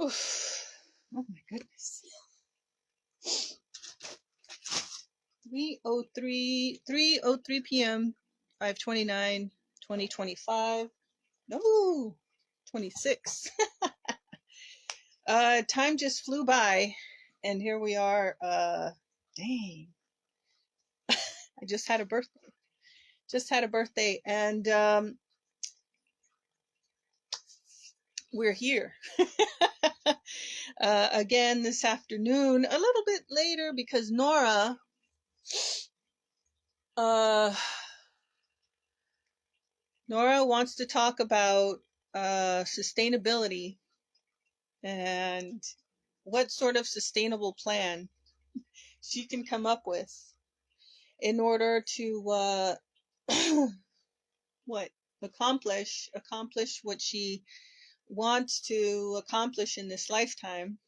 Oof. Oh my goodness. 3:03 p.m. 5/29, 2025. No, 26. Time just flew by, and here we are. Dang. I just had a birthday. And we're here again this afternoon, a little bit later because Nora wants to talk about sustainability and what sort of sustainable plan she can come up with in order to what accomplish what she wants to accomplish in this lifetime.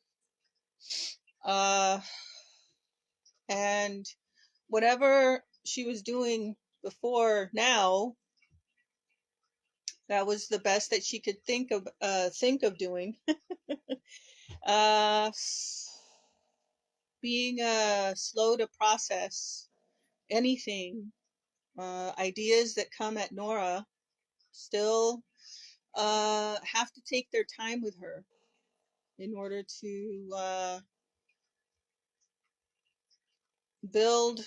And whatever she was doing before now, that was the best that she could think of doing. Being slow to process anything, ideas that come at Nora still have to take their time with her in order to build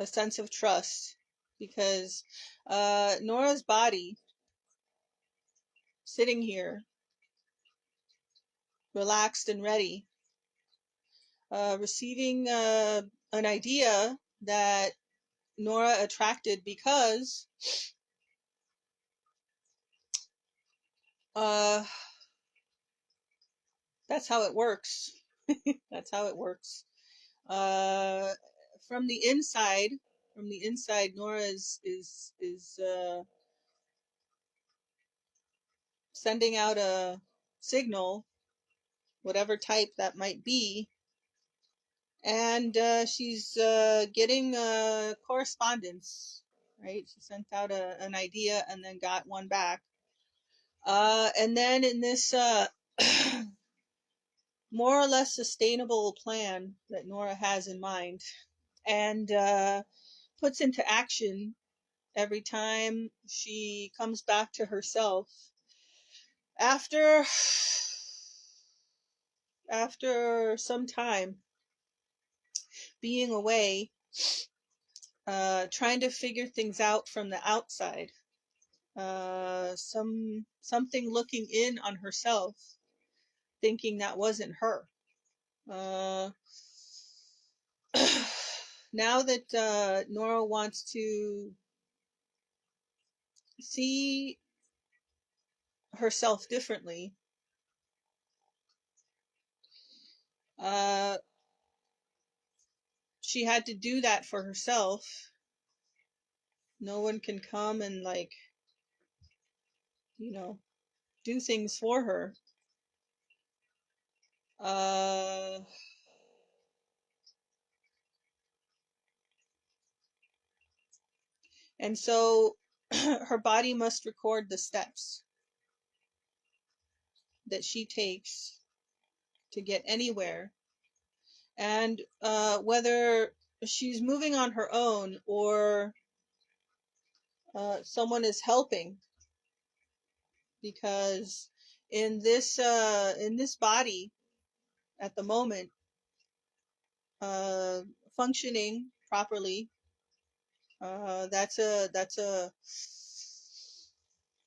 a sense of trust, because Nora's body sitting here relaxed and ready, receiving an idea that Nora attracted because that's how it works. That's how it works. From the inside, Nora is sending out a signal, whatever type that might be, and she's getting correspondence. Right? She sent out an idea and then got one back. And then in this more or less sustainable plan that Nora has in mind and puts into action every time she comes back to herself after some time being away, trying to figure things out from the outside, something looking in on herself, thinking that wasn't her. Now that Nora wants to see herself differently, she had to do that for herself. No one can come and do things for her. And so her body must record the steps that she takes to get anywhere. And whether she's moving on her own or someone is helping, because in this body at the moment, functioning properly, that's a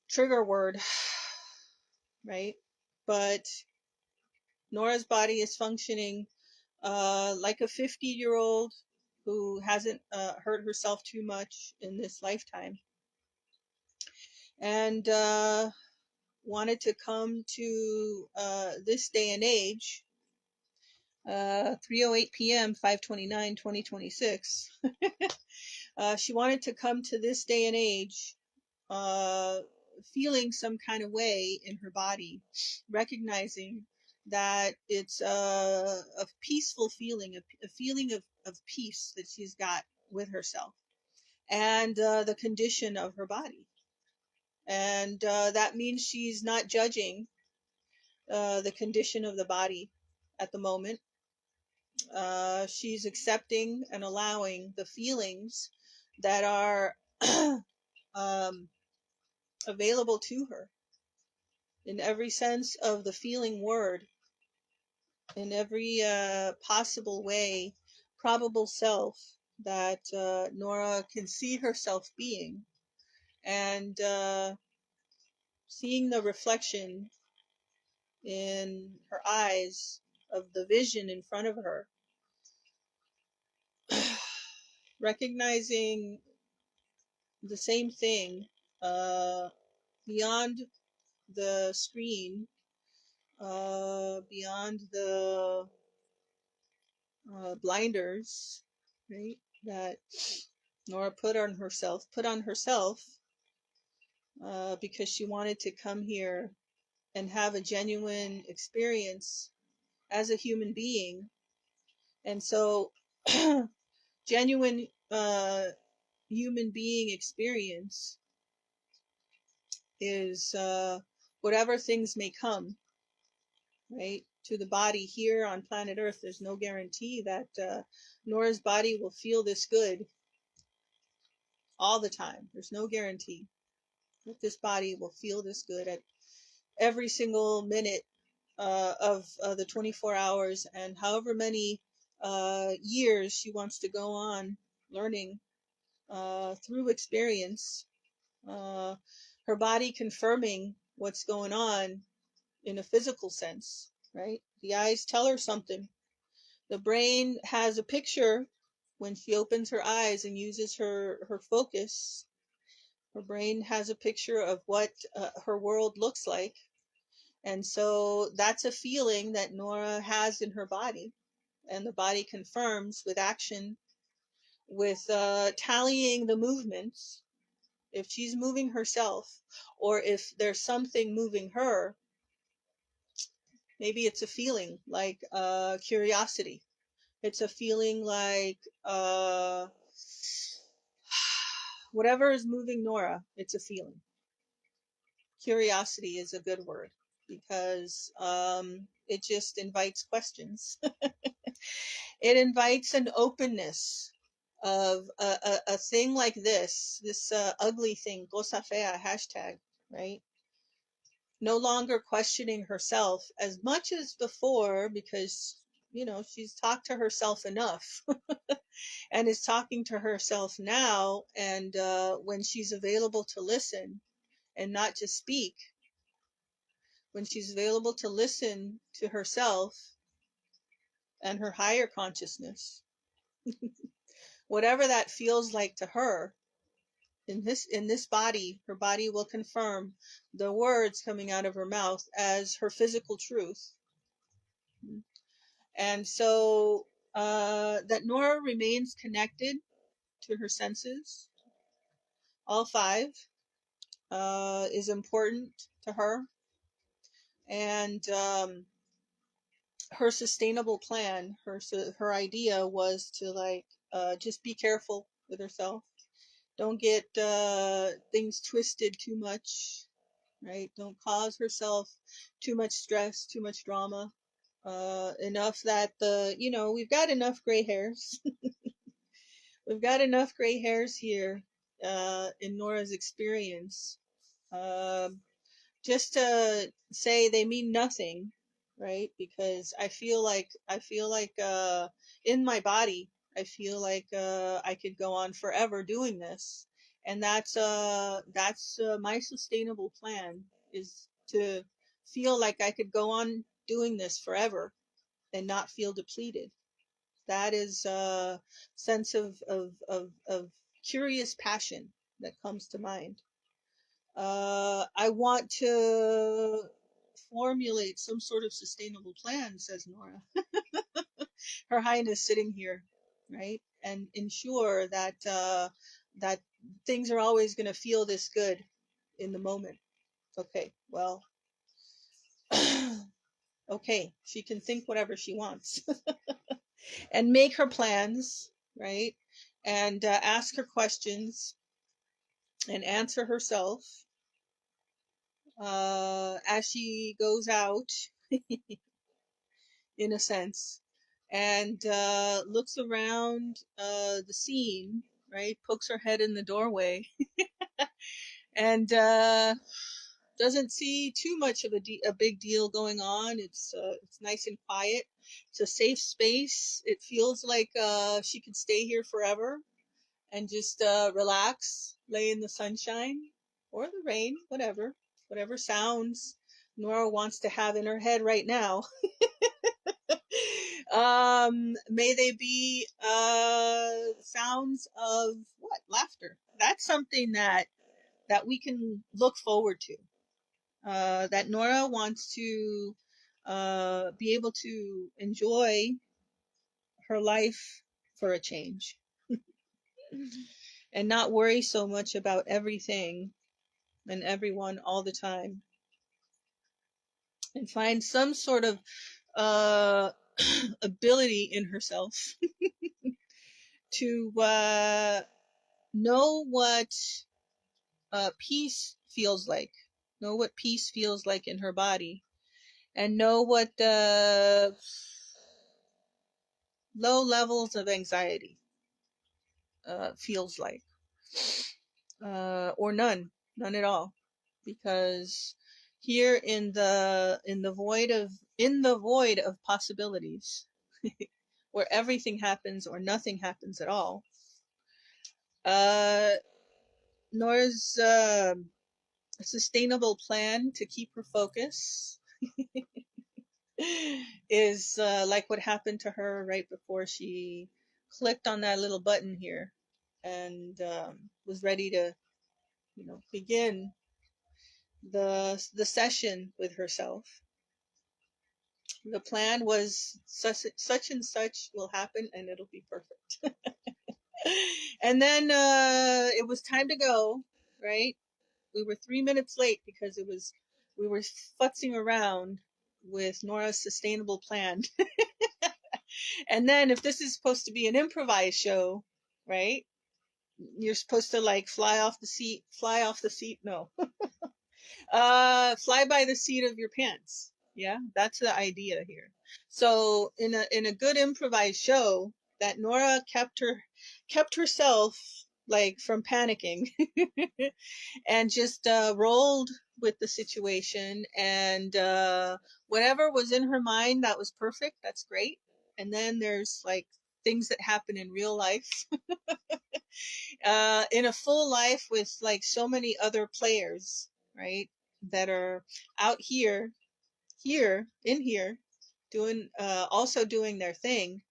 trigger word, right? But Nora's body is functioning like a 50-year-old who hasn't hurt herself too much in this lifetime, and wanted to come to this day and age, 3:08 p.m. 5/29 2026. She wanted to come to this day and age feeling some kind of way in her body, recognizing that it's a peaceful feeling, a feeling of peace that she's got with herself and the condition of her body. And that means she's not judging the condition of the body at the moment. She's accepting and allowing the feelings that are available to her in every sense of the feeling word, in every possible way, probable self that Nora can see herself being, and seeing the reflection in her eyes of the vision in front of her, recognizing the same thing beyond the screen, beyond the blinders, right? That Nora put on herself, because she wanted to come here and have a genuine experience as a human being. And so, genuine human being experience is whatever things may come, right, to the body here on planet Earth. There's no guarantee that Nora's body will feel this good all the time. There's no guarantee that this body will feel this good at every single minute of the 24 hours, and however many years she wants to go on learning through experience, her body confirming what's going on in a physical sense, right? The eyes tell her something. The brain has a picture when she opens her eyes and uses her focus. Her brain has a picture of what her world looks like. And so that's a feeling that Nora has in her body. And the body confirms with action, with tallying the movements. If she's moving herself, or if there's something moving her, maybe it's a feeling like curiosity. It's a feeling like whatever is moving Nora, it's a feeling. Curiosity is a good word, because it just invites questions. It invites an openness of a thing like this ugly thing, cosa fea, hashtag, right? No longer questioning herself as much as before, because, she's talked to herself enough and is talking to herself now. And when she's available to listen and not just speak, when she's available to listen to herself and her higher consciousness, whatever that feels like to her, in this body, her body will confirm the words coming out of her mouth as her physical truth. And so that Nora remains connected to her senses, all five, is important to her. And her sustainable plan, her idea was to just be careful with herself. Don't get things twisted too much, right? Don't cause herself too much stress, too much drama. Enough that we've got enough gray hairs. We've got enough gray hairs here in Nora's experience. Just to say they mean nothing, right? Because I feel like in my body, I feel like I could go on forever doing this. And that's my sustainable plan, is to feel like I could go on doing this forever and not feel depleted. That is a sense of curious passion that comes to mind. I want to formulate some sort of sustainable plan, says Nora. Her Highness sitting here, right? And ensure that that things are always going to feel this good in the moment. Okay, well, okay, she can think whatever she wants and make her plans, right? And ask her questions and answer herself as she goes out in a sense, and looks around the scene, right? Pokes her head in the doorway, and doesn't see too much of a big deal going on. It's nice and quiet. It's a safe space. It feels like she could stay here forever and just relax, lay in the sunshine or the rain, whatever sounds Nora wants to have in her head right now. May they be sounds of what? Laughter. That's something that we can look forward to. That Nora wants to be able to enjoy her life for a change and not worry so much about everything and everyone all the time, and find some sort of uh, ability in herself to know what peace feels like, know what peace feels like in her body, and know what low levels of anxiety feels like, or none at all, because here in the void of possibilities, where everything happens or nothing happens at all, uh, Nora's sustainable plan to keep her focus is like what happened to her right before she clicked on that little button here and was ready to, begin the session with herself. The plan was such and such will happen and it'll be perfect. And then it was time to go, right? We were 3 minutes late because we were futzing around with Nora's sustainable plan. And then if this is supposed to be an improvised show, right? You're supposed to like fly off the seat. No. Fly by the seat of your pants. Yeah, that's the idea here. So in a good improvised show, that Nora kept herself like from panicking and just rolled with the situation, and whatever was in her mind that was perfect, that's great. And then there's like things that happen in real life, in a full life with like so many other players, right, that are out here doing also doing their thing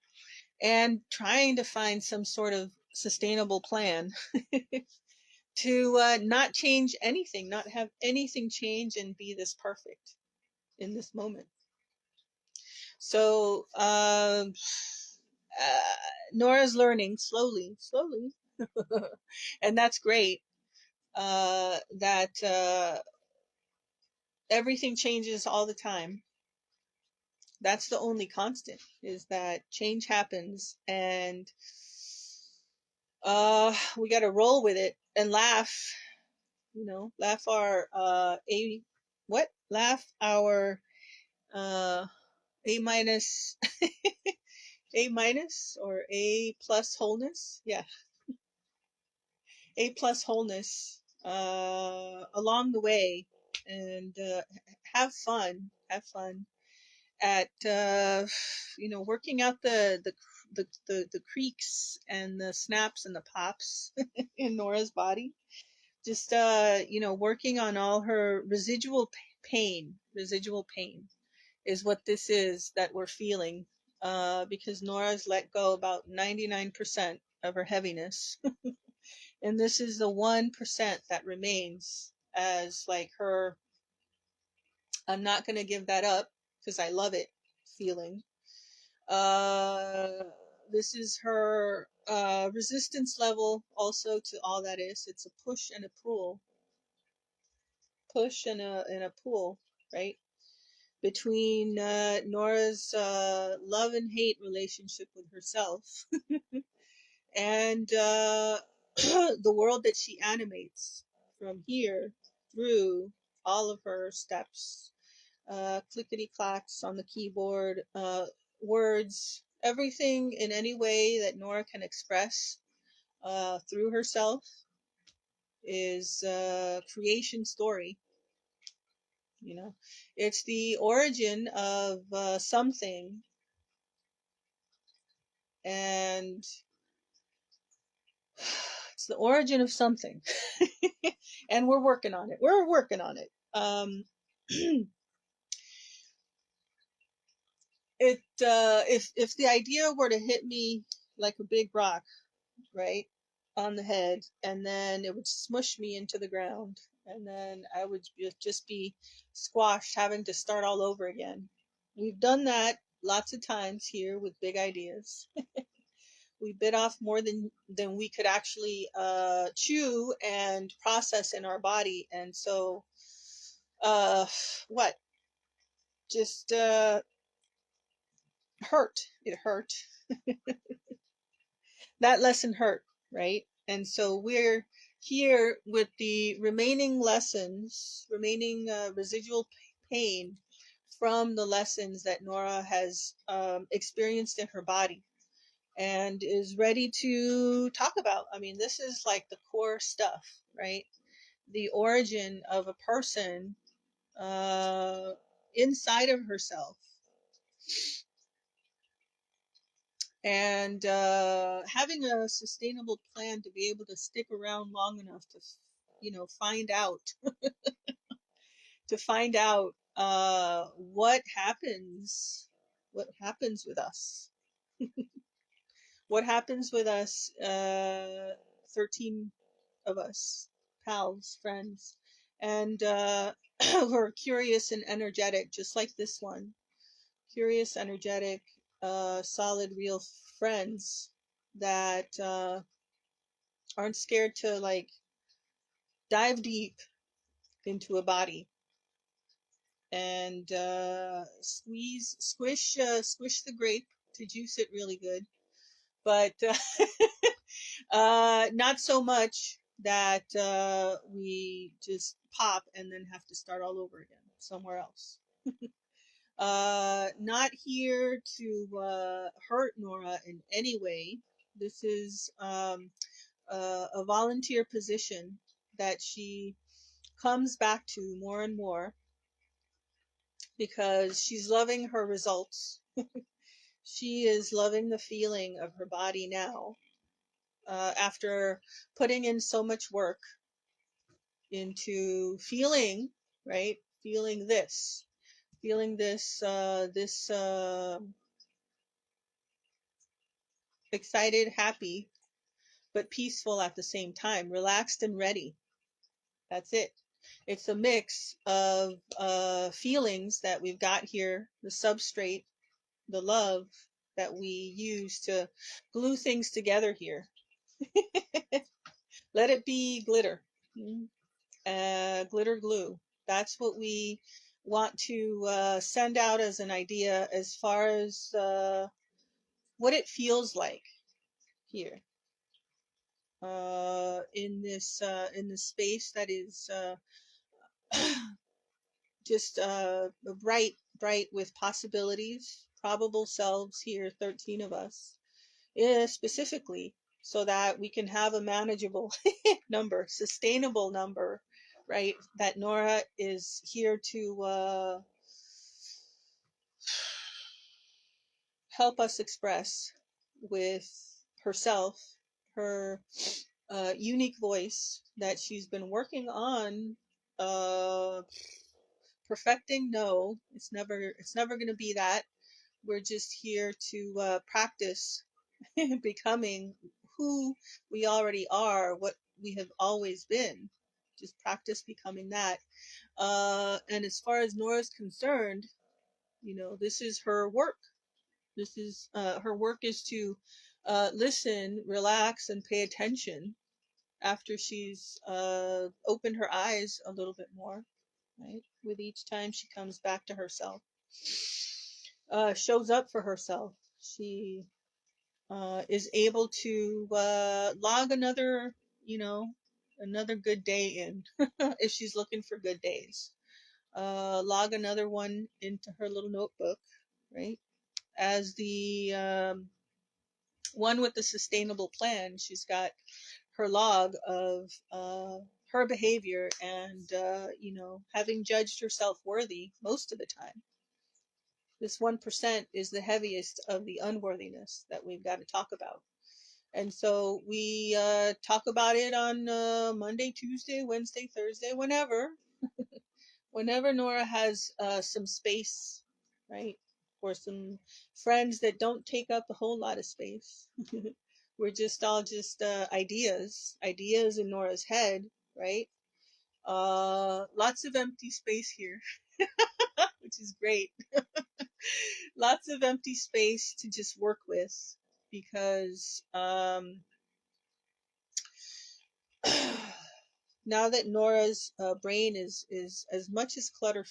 and trying to find some sort of sustainable plan to not change anything, not have anything change and be this perfect in this moment. So Nora's learning slowly, and that's great. That everything changes all the time. That's the only constant, is that change happens, and we got to roll with it and laugh. Laugh our laugh our A minus A minus or A plus wholeness. Yeah, A plus wholeness along the way, and have fun. Have fun at working out the creaks and the snaps and the pops in Nora's body. Just working on all her residual pain is what this is that we're feeling, because Nora's let go about 99% of her heaviness. And this is the 1% that remains as like her I'm not going to give that up because I love it feeling. This is her resistance level also to all that is. It's a push and a pull. Push and a pull, right? Between Nora's love and hate relationship with herself and the world that she animates from here through all of her steps, clickety clacks on the keyboard, words, everything in any way that Nora can express through herself is creation story. You know, it's the origin of something, and it's the origin of something, and we're working on it. We're working on it. If the idea were to hit me like a big rock, right, on the head, and then it would smush me into the ground, and then I would just be squashed, having to start all over again. We've done that lots of times here with big ideas. We bit off more than we could actually chew and process in our body, and so uh, what? Just hurt. It hurt. That lesson hurt, right? And so we're here with the remaining lessons, remaining residual pain from the lessons that Nora has experienced in her body and is ready to talk about. I mean, this is like the core stuff, right? The origin of a person uh, inside of herself. And having a sustainable plan to be able to stick around long enough to, find out, to find out what happens with us, what happens with us, 13 of us, pals, friends, and who are curious and energetic, just like this one, curious, energetic, solid, real friends that aren't scared to like dive deep into a body and squish the grape to juice it really good, but not so much that we just pop and then have to start all over again somewhere else. Not here to hurt Nora in any way. This is a volunteer position that she comes back to more and more because she's loving her results. She is loving the feeling of her body now, after putting in so much work into feeling, right? Feeling this excited, happy, but peaceful at the same time, relaxed and ready. That's it. It's a mix of feelings that we've got here, the substrate, the love that we use to glue things together here. Let it be glitter. Glitter glue. That's what we want to send out as an idea as far as what it feels like here, in this space that is just bright with possibilities, probable selves here, 13 of us, specifically, so that we can have a manageable number, sustainable number, right? That Nora is here to help us express with herself, her unique voice that she's been working on perfecting. No, it's never going to be that. We're just here to practice becoming who we already are, what we have always been. Just practice becoming that. And as far as Nora's concerned, this is her work. This is her work is to listen, relax, and pay attention after she's opened her eyes a little bit more, right? With each time she comes back to herself, shows up for herself. She is able to log another good day in if she's looking for good days. log another one into her little notebook, right? As the one with the sustainable plan, she's got her log of her behavior and, having judged herself worthy most of the time. This 1% is the heaviest of the unworthiness that we've got to talk about. And so we talk about it on Monday, Tuesday, Wednesday, Thursday, whenever Nora has some space, right? Or some friends that don't take up a whole lot of space. We're just all just ideas in Nora's head, right? Lots of empty space here, which is great. Lots of empty space to just work with, because now that Nora's brain is as much as clutter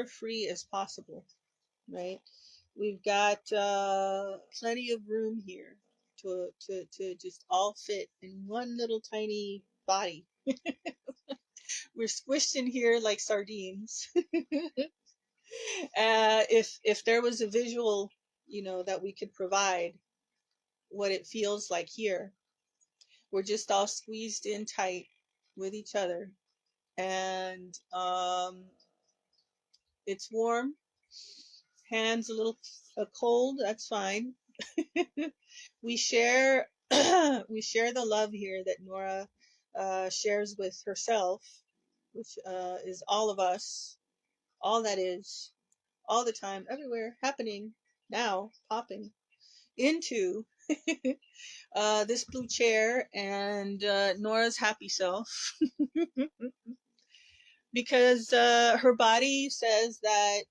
free as possible, right? We've got plenty of room here to just all fit in one little tiny body. We're squished in here like sardines. If there was a visual, that we could provide, what it feels like here, we're just all squeezed in tight with each other, and it's warm. Hands a little cold. That's fine. We share we share the love here that Nora shares with herself, which is all of us, all that is, all the time, everywhere, happening now, popping into this blue chair and Nora's happy self. Because her body says that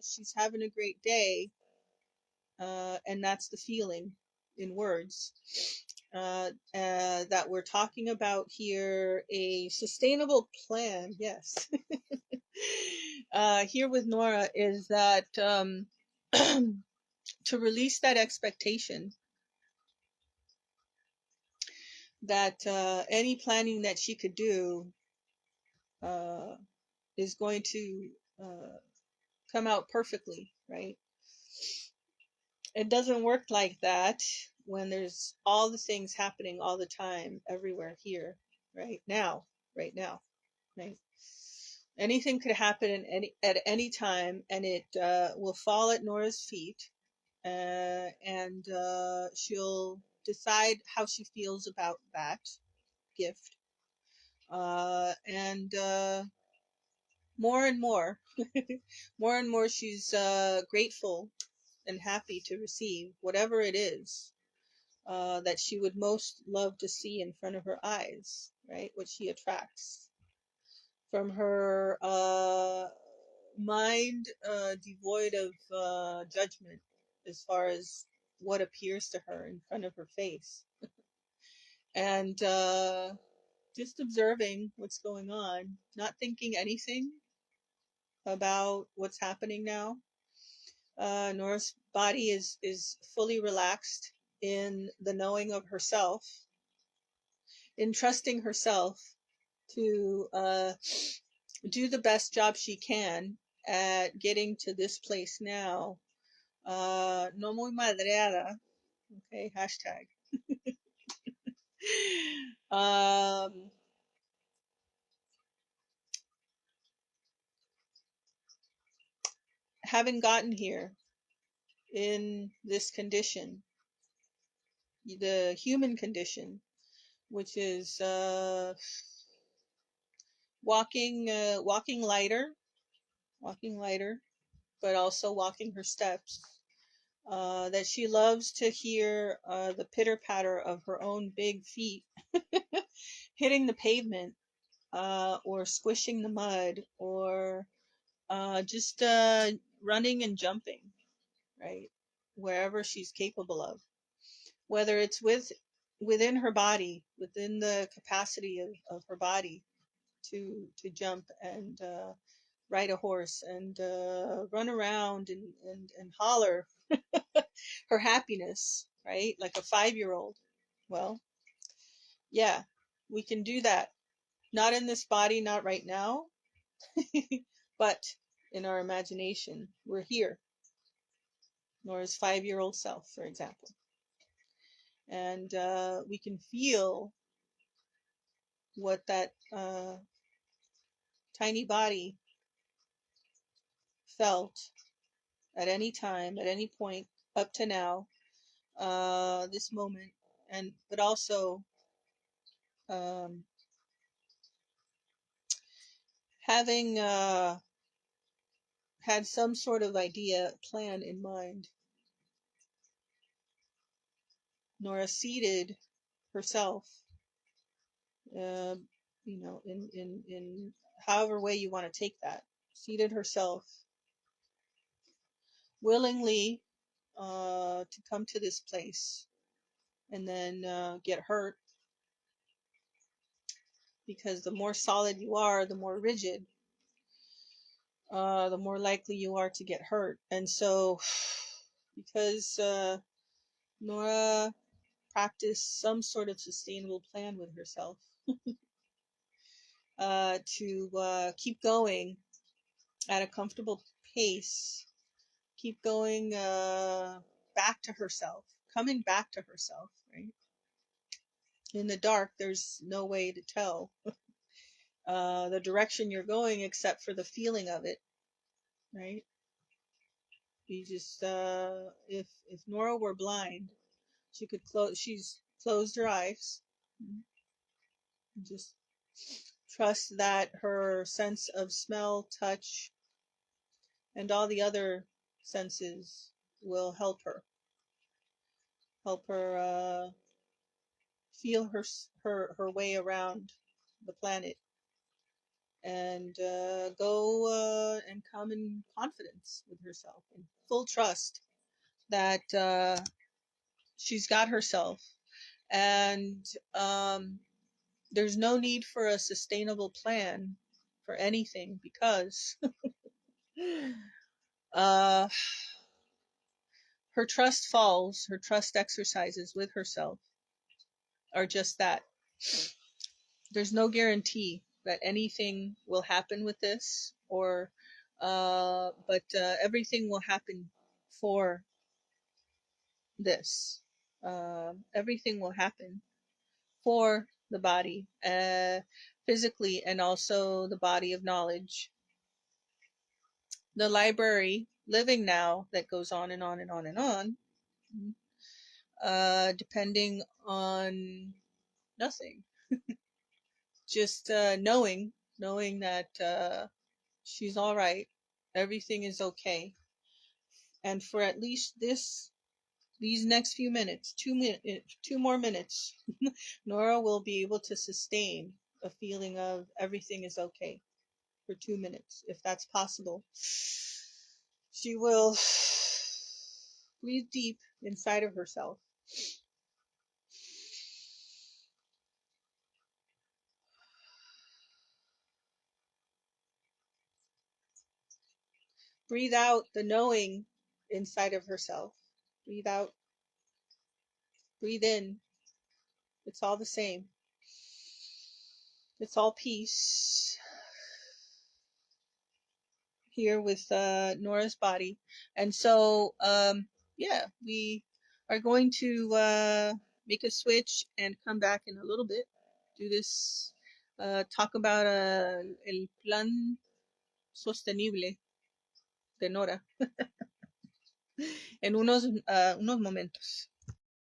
she's having a great day, and that's the feeling in words that we're talking about here. A sustainable plan, yes. Here with Nora is that to release that expectation that any planning that she could do is going to come out perfectly, right? It doesn't work like that when there's all the things happening all the time, everywhere here, right now, right now, right? Anything could happen at any time, and it will fall at Nora's feet, and she'll decide how she feels about that gift, and more and more, more and more, she's grateful and happy to receive whatever it is that she would most love to see in front of her eyes, right? What she attracts from her mind, devoid of judgment as far as what appears to her in front of her face. And just observing what's going on, not thinking anything about what's happening now. Nora's body is fully relaxed in the knowing of herself, in trusting herself to do the best job she can at getting to this place now. No muy madreada. Okay, hashtag. um, having gotten here in this condition, the human condition, which is walking lighter, but also walking her steps. That she loves to hear the pitter patter of her own big feet hitting the pavement, or squishing the mud, or just running and jumping, right? Wherever she's capable of, whether it's within her body, within the capacity of her body to jump and ride a horse and run around and holler her happiness, right? Like a 5-year-old. Well, yeah, we can do that Not in this body, not right now, but in our imagination. We're here. Nora's 5-year-old self, for example. And we can feel what that tiny body felt at any time, at any point up to now, this moment, and but also um, having had some sort of idea, plan in mind. Nora seated herself, uh, in however way you want to take that, seated herself willingly to come to this place and then get hurt, because the more solid you are, the more rigid, the more likely you are to get hurt. And so, because Nora practiced some sort of sustainable plan with herself to keep going at a comfortable pace, keep going back to herself, coming back to herself, right? In the dark, there's no way to tell the direction you're going except for the feeling of it, right? You just if Nora were blind, she's closed her eyes, and just trust that her sense of smell, touch, and all the other senses will help her feel her way around the planet, and go and come in confidence with herself, in full trust that she's got herself, and there's no need for a sustainable plan for anything, because uh, her trust exercises with herself are just that. There's no guarantee that anything will happen with this, or but everything will happen for this. Everything will happen for the body, physically, and also the body of knowledge. The library living now that goes on and on and on and on, depending on nothing. Just knowing that she's all right, everything is okay, and for at least these next few minutes, 2 more minutes, Nora will be able to sustain a feeling of everything is okay for 2 minutes, if that's possible. She will breathe deep inside of herself. Breathe out the knowing inside of herself. Breathe out, breathe in. It's all the same. It's all peace here with Nora's body. And so, yeah, we are going to make a switch and come back in a little bit. Do this, talk about el plan sostenible de Nora en unos momentos.